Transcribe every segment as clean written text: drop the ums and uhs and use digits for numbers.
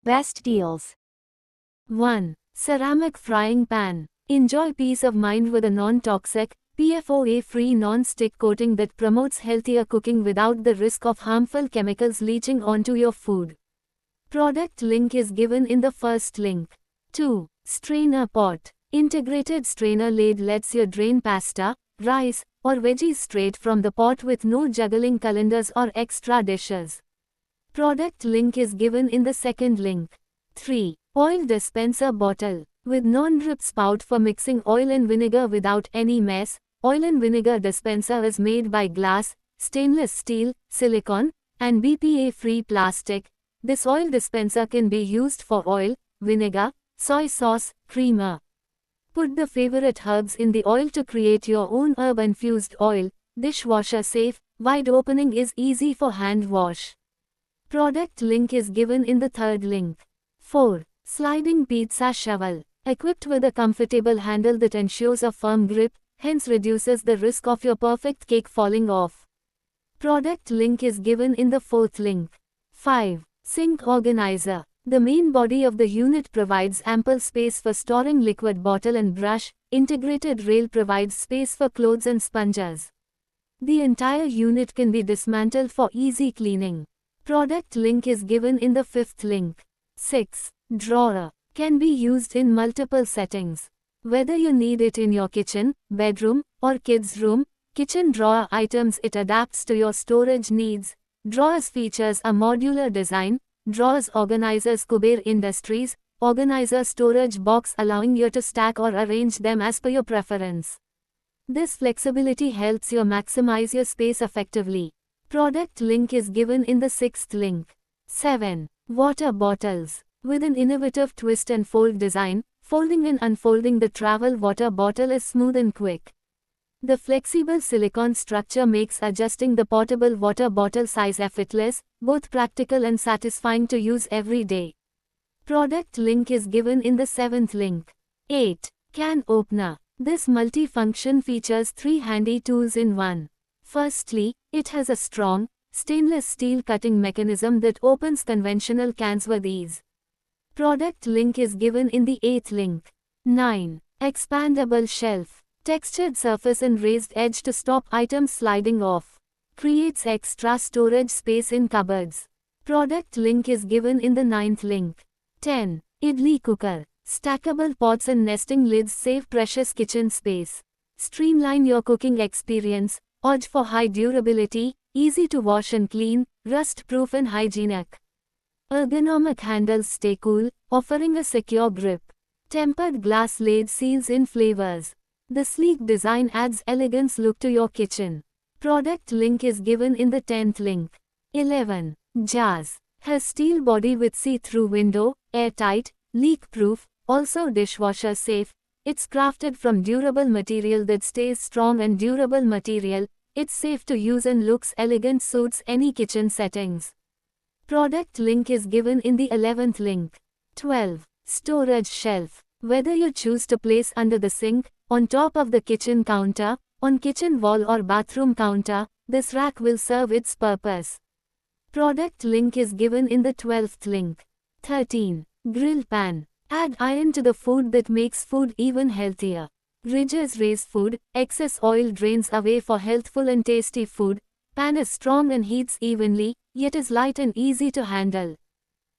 Best deals. 1. Ceramic frying pan. Enjoy peace of mind with a non-toxic, PFOA-free non-stick coating that promotes healthier cooking without the risk of harmful chemicals leaching onto your food. Product link is given in the first link. 2. Strainer pot. Integrated strainer lid lets you drain pasta, rice, or veggies straight from the pot with no juggling colanders or extra dishes. Product link is given in the second link. 3. Oil dispenser bottle. With non-drip spout for mixing oil and vinegar without any mess, oil and vinegar dispenser is made by glass, stainless steel, silicone, and BPA-free plastic. This oil dispenser can be used for oil, vinegar, soy sauce, creamer. Put the favorite herbs in the oil to create your own herb-infused oil. Dishwasher safe, wide opening is easy for hand wash. Product link is given in the third link. 4. Sliding pizza shovel. Equipped with a comfortable handle that ensures a firm grip, hence reduces the risk of your perfect cake falling off. Product link is given in the fourth link. 5. Sink organizer. The main body of the unit provides ample space for storing liquid bottle and brush. Integrated rail provides space for clothes and sponges. The entire unit can be dismantled for easy cleaning. Product link is given in the fifth link. 6. Drawer. Can be used in multiple settings. Whether you need it in your kitchen, bedroom, or kids' room, kitchen drawer items it adapts to your storage needs. Drawers features a modular design. Drawers organizes Kuber Industries, organizer storage box allowing you to stack or arrange them as per your preference. This flexibility helps you maximize your space effectively. Product link is given in the sixth link. 7. Water bottles. With an innovative twist and fold design, folding and unfolding the travel water bottle is smooth and quick. The flexible silicone structure makes adjusting the portable water bottle size effortless, both practical and satisfying to use every day. Product link is given in the seventh link. 8. Can opener. This multi-function features 3 handy tools in one. Firstly, it has a strong, stainless steel cutting mechanism that opens conventional cans with ease. Product link is given in the 8th link. 9. Expandable shelf. Textured surface and raised edge to stop items sliding off. Creates extra storage space in cupboards. Product link is given in the 9th link. 10. Idli cooker. Stackable pots and nesting lids save precious kitchen space. Streamline your cooking experience. Urge for high durability, easy to wash and clean, rust-proof and hygienic. Ergonomic handles stay cool, offering a secure grip. Tempered glass lid seals in flavors. The sleek design adds elegance look to your kitchen. Product link is given in the 10th link. 11. Jars. Has steel body with see-through window, airtight, leak-proof, also dishwasher safe. It's crafted from durable material that stays strong and durable material. It's safe to use and looks elegant, suits any kitchen settings. Product link is given in the 11th link. 12. Storage shelf. Whether you choose to place under the sink, on top of the kitchen counter, on kitchen wall or bathroom counter, this rack will serve its purpose. Product link is given in the 12th link. 13. Grill pan. Add iron to the food that makes food even healthier. Ridges raise food, excess oil drains away for healthful and tasty food. Pan is strong and heats evenly, yet is light and easy to handle.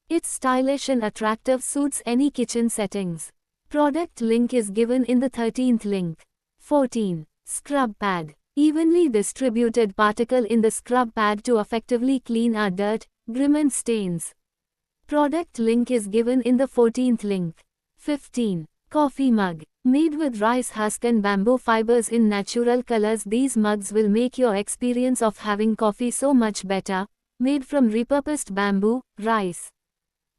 It's stylish and attractive, suits any kitchen settings. Product link is given in the 13th link. 14. Scrub pad. Evenly distributed particle in the scrub pad to effectively clean our dirt, grime and stains. Product link is given in the 14th link. 15. Coffee mug. Made with rice husk and bamboo fibers in natural colors, these mugs will make your experience of having coffee so much better. Made from repurposed bamboo, rice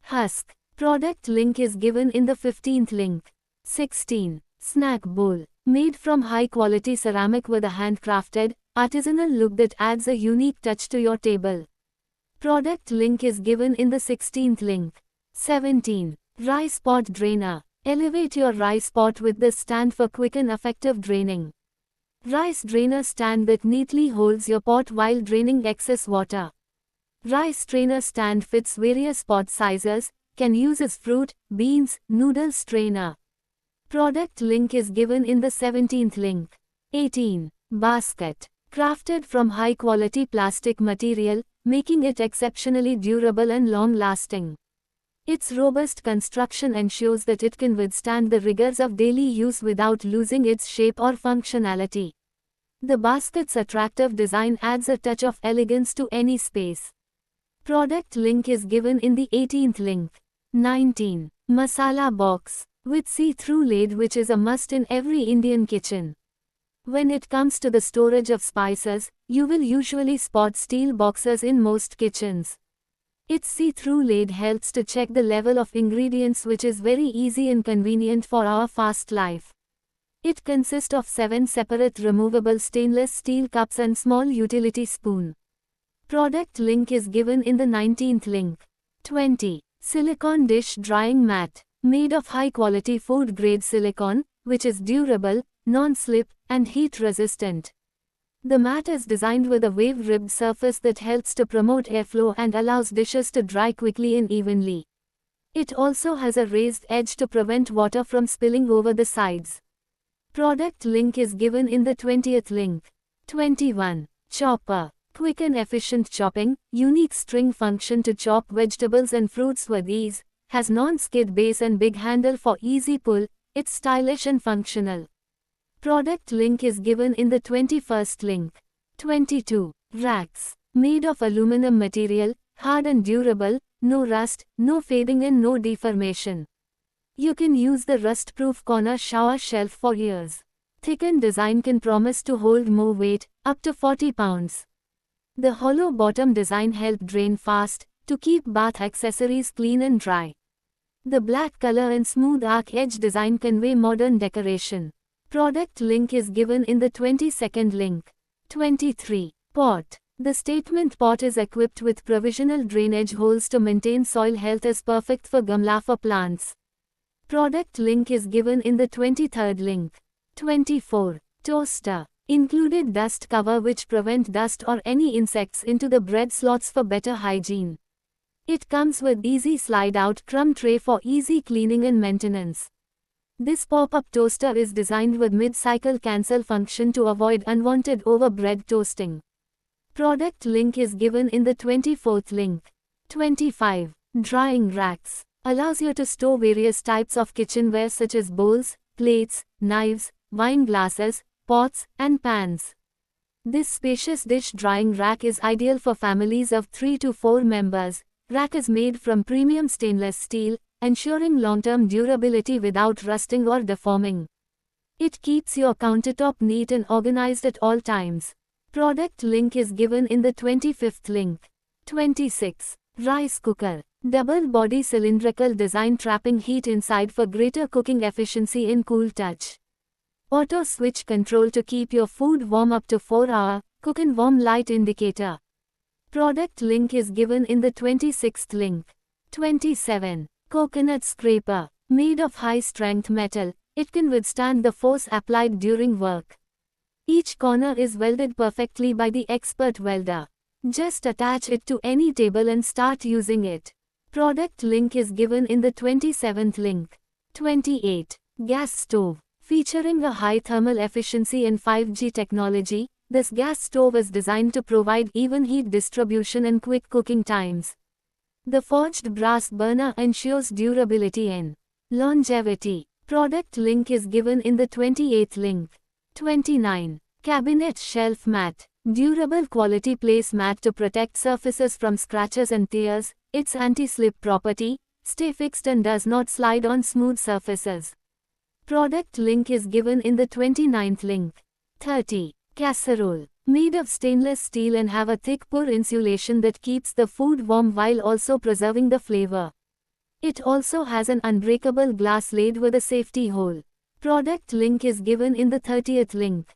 husk. Product link is given in the 15th link. 16. Snack bowl. Made from high-quality ceramic with a handcrafted, artisanal look that adds a unique touch to your table. Product link is given in the 16th link. 17. Rice pot drainer. Elevate your rice pot with this stand for quick and effective draining. Rice drainer stand that neatly holds your pot while draining excess water. Rice strainer stand fits various pot sizes, can use as fruit, beans, noodle strainer. Product link is given in the 17th link. 18. Basket. Crafted from high-quality plastic material, making it exceptionally durable and long-lasting. Its robust construction ensures that it can withstand the rigors of daily use without losing its shape or functionality. The basket's attractive design adds a touch of elegance to any space. Product link is given in the 18th link. 19. Masala box. With see-through lid, which is a must in every Indian kitchen. When it comes to the storage of spices, you will usually spot steel boxes in most kitchens. Its see-through lid helps to check the level of ingredients, which is very easy and convenient for our fast life. It consists of 7 separate removable stainless steel cups and small utility spoon. Product link is given in the 19th link. 20. Silicone dish drying mat. Made of high-quality food-grade silicone, which is durable, non-slip, and heat-resistant. The mat is designed with a wave-ribbed surface that helps to promote airflow and allows dishes to dry quickly and evenly. It also has a raised edge to prevent water from spilling over the sides. Product link is given in the 20th link. 21. Chopper. Quick and efficient chopping, unique string function to chop vegetables and fruits with ease, has non-skid base and big handle for easy pull, it's stylish and functional. Product link is given in the 21st link. 22. Racks. Made of aluminum material, hard and durable, no rust, no fading and no deformation. You can use the rust-proof corner shower shelf for years. Thickened design can promise to hold more weight, up to 40 pounds. The hollow bottom design helps drain fast, to keep bath accessories clean and dry. The black color and smooth arc edge design convey modern decoration. Product link is given in the 22nd link. 23. Pot. The statement pot is equipped with provisional drainage holes to maintain soil health, is perfect for gamla for plants. Product link is given in the 23rd link. 24. Toaster. Included dust cover which prevent dust or any insects into the bread slots for better hygiene. It comes with easy slide-out crumb tray for easy cleaning and maintenance. This pop-up toaster is designed with mid-cycle cancel function to avoid unwanted over bread toasting. Product link is given in the 24th link. 25. Drying racks. Allows you to store various types of kitchenware such as bowls, plates, knives, wine glasses, pots, and pans. This spacious dish drying rack is ideal for families of 3 to 4 members. Rack is made from premium stainless steel, ensuring long-term durability without rusting or deforming. It keeps your countertop neat and organized at all times. Product link is given in the 25th link. 26. Rice cooker. Double body cylindrical design trapping heat inside for greater cooking efficiency in cool touch. Auto switch control to keep your food warm up to 4-hour, cook and warm light indicator. Product link is given in the 26th link. 27. Coconut scraper. Made of high-strength metal, it can withstand the force applied during work. Each corner is welded perfectly by the expert welder. Just attach it to any table and start using it. Product link is given in the 27th link. 28. Gas stove. Featuring a high thermal efficiency and 5G technology, this gas stove is designed to provide even heat distribution and quick cooking times. The forged brass burner ensures durability and longevity. Product link is given in the 28th link. 29. Cabinet shelf mat. Durable quality place mat to protect surfaces from scratches and tears. Its anti-slip property, stay fixed and does not slide on smooth surfaces. Product link is given in the 29th link. 30. Casserole. Made of stainless steel and have a thick pore insulation that keeps the food warm while also preserving the flavor. It also has an unbreakable glass lid with a safety hole. Product link is given in the 30th link.